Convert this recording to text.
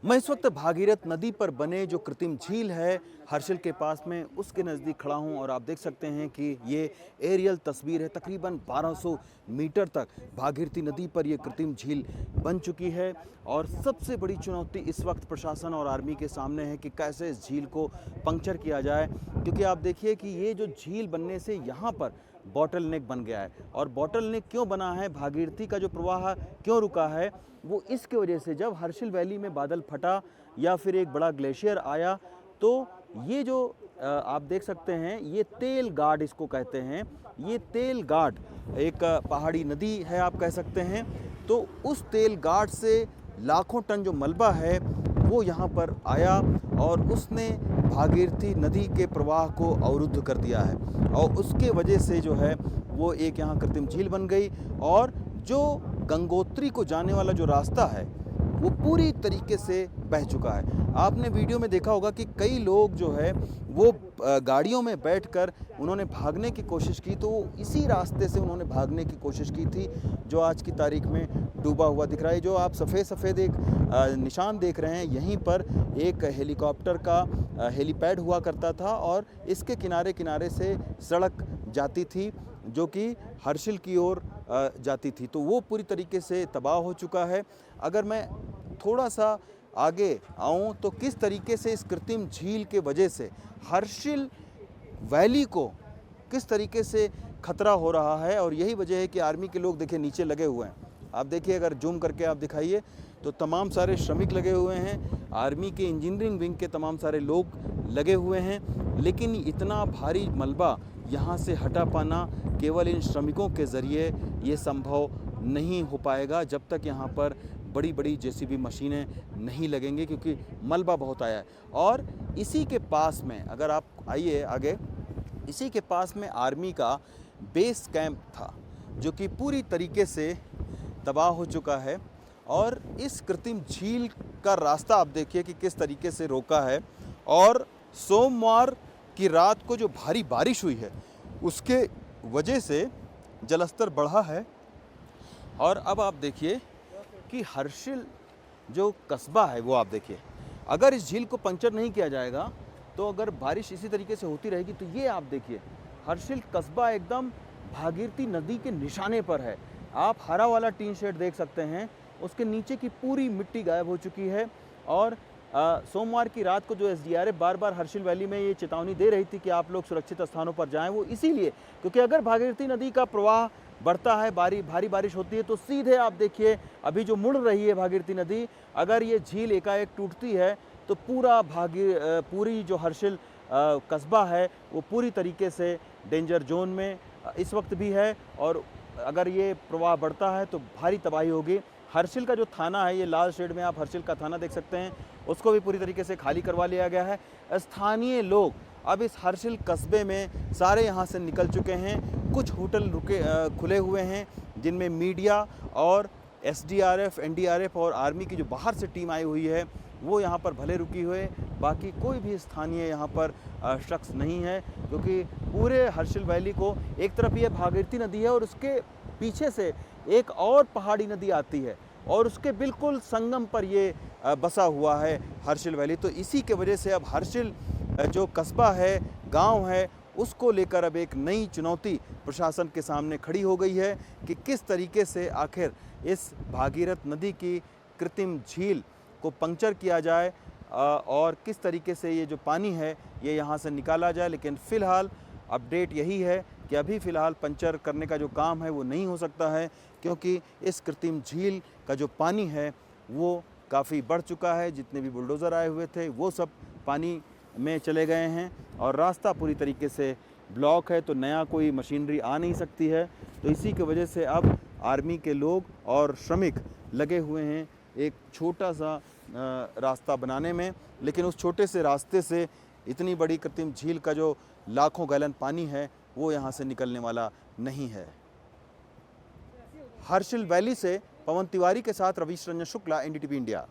मैं इस वक्त भागीरथ नदी पर बने जो कृत्रिम झील है हर्षिल के पास में उसके नज़दीक खड़ा हूं और आप देख सकते हैं कि ये एरियल तस्वीर है। तकरीबन 1200 मीटर तक भागीरथी नदी पर ये कृत्रिम झील बन चुकी है और सबसे बड़ी चुनौती इस वक्त प्रशासन और आर्मी के सामने है कि कैसे इस झील को पंक्चर किया जाए, क्योंकि आप देखिए कि ये जो झील बनने से यहाँ पर बॉटल नेक बन गया है। और बॉटल नेक क्यों बना है, भागीरथी का जो प्रवाह क्यों रुका है, वो इसके वजह से जब हर्षिल वैली में बादल फटा या फिर एक बड़ा ग्लेशियर आया तो ये जो आप देख सकते हैं ये तेल गार्ड इसको कहते हैं। ये तेल गार्ड एक पहाड़ी नदी है आप कह सकते हैं। तो उस तेल गार्ड से लाखों टन जो मलबा है वो यहाँ पर आया और उसने भागीरथी नदी के प्रवाह को अवरुद्ध कर दिया है और उसके वजह से जो है वो एक यहाँ कृत्रिम झील बन गई। और जो गंगोत्री को जाने वाला जो रास्ता है वो पूरी तरीके से बह चुका है। आपने वीडियो में देखा होगा कि कई लोग जो है वो गाड़ियों में बैठकर उन्होंने भागने की कोशिश की, तो इसी रास्ते से उन्होंने भागने की कोशिश की थी जो आज की तारीख में डूबा हुआ दिख रहा है। जो आप सफ़ेद सफ़ेद एक निशान देख रहे हैं, यहीं पर एक हेलीकॉप्टर का हेलीपैड हुआ करता था और इसके किनारे किनारे से सड़क जाती थी जो कि हर्षिल की ओर जाती थी। तो वो पूरी तरीके से तबाह हो चुका है। अगर मैं थोड़ा सा आगे आऊँ तो किस तरीके से इस कृत्रिम झील के वजह से हर्षिल वैली को किस तरीके से खतरा हो रहा है, और यही वजह है कि आर्मी के लोग देखिए नीचे लगे हुए हैं। आप देखिए, अगर जूम करके आप दिखाइए तो तमाम सारे श्रमिक लगे हुए हैं, आर्मी के इंजीनियरिंग विंग के तमाम सारे लोग लगे हुए हैं। लेकिन इतना भारी मलबा यहाँ से हटा पाना केवल इन श्रमिकों के ज़रिए ये संभव नहीं हो पाएगा जब तक यहाँ पर बड़ी बड़ी जेसीबी मशीनें नहीं लगेंगी, क्योंकि मलबा बहुत आया है। और इसी के पास में अगर आप आइए आगे, इसी के पास में आर्मी का बेस कैंप था जो कि पूरी तरीके से तबाह हो चुका है। और इस कृत्रिम झील का रास्ता आप देखिए कि किस तरीके से रोका है। और सोमवार की रात को जो भारी बारिश हुई है उसके वजह से जलस्तर बढ़ा है। और अब आप देखिए कि हर्षिल जो कस्बा है वो आप देखिए, अगर इस झील को पंक्चर नहीं किया जाएगा तो अगर बारिश इसी तरीके से होती रहेगी तो ये आप देखिए हर्षिल कस्बा एकदम भागीरथी नदी के निशाने पर है। आप हरा वाला टीन शेड देख सकते हैं, उसके नीचे की पूरी मिट्टी गायब हो चुकी है। और सोमवार की रात को जो एसडीआरएफ बार बार हर्षिल वैली में ये चेतावनी दे रही थी कि आप लोग सुरक्षित स्थानों पर जाएं, वो इसीलिए क्योंकि अगर भागीरथी नदी का प्रवाह बढ़ता है, भारी बारिश होती है तो सीधे आप देखिए अभी जो मुड़ रही है भागीरथी नदी, अगर ये झील एकाएक टूटती है तो पूरी जो हर्षिल कस्बा है वो पूरी तरीके से डेंजर जोन में इस वक्त भी है। और अगर ये प्रवाह बढ़ता है तो भारी तबाही होगी। हर्षिल का जो थाना है, ये लाल शेड में आप हर्षिल का थाना देख सकते हैं, उसको भी पूरी तरीके से खाली करवा लिया गया है। स्थानीय लोग अब इस हर्षिल कस्बे में सारे यहाँ से निकल चुके हैं। कुछ होटल खुले हुए हैं जिनमें मीडिया और एसडीआरएफ, एनडीआरएफ और आर्मी की जो बाहर से टीम आई हुई है वो यहाँ पर भले रुकी हुए, बाकी कोई भी स्थानीय यहाँ पर शख्स नहीं है, क्योंकि पूरे हर्षिल वैली को एक तरफ ये भागीरथी नदी है और उसके पीछे से एक और पहाड़ी नदी आती है और उसके बिल्कुल संगम पर ये बसा हुआ है हर्षिल वैली। तो इसी के वजह से अब हर्षिल जो कस्बा है, गांव है, उसको लेकर अब एक नई चुनौती प्रशासन के सामने खड़ी हो गई है कि किस तरीके से आखिर इस भागीरथ नदी की कृत्रिम झील को पंक्चर किया जाए और किस तरीके से ये जो पानी है ये यहाँ से निकाला जाए। लेकिन फ़िलहाल अपडेट यही है कि अभी फ़िलहाल पंचर करने का जो काम है वो नहीं हो सकता है, क्योंकि इस कृत्रिम झील का जो पानी है वो काफ़ी बढ़ चुका है। जितने भी बुलडोज़र आए हुए थे वो सब पानी में चले गए हैं और रास्ता पूरी तरीके से ब्लॉक है, तो नया कोई मशीनरी आ नहीं सकती है। तो इसी की वजह से अब आर्मी के लोग और श्रमिक लगे हुए हैं एक छोटा सा रास्ता बनाने में, लेकिन उस छोटे से रास्ते से इतनी बड़ी कृत्रिम झील का जो लाखों गैलन पानी है वो यहाँ से निकलने वाला नहीं है। हर्षिल वैली से पवन तिवारी के साथ रवीश रंजन शुक्ला, एनडीटीवी इंडिया।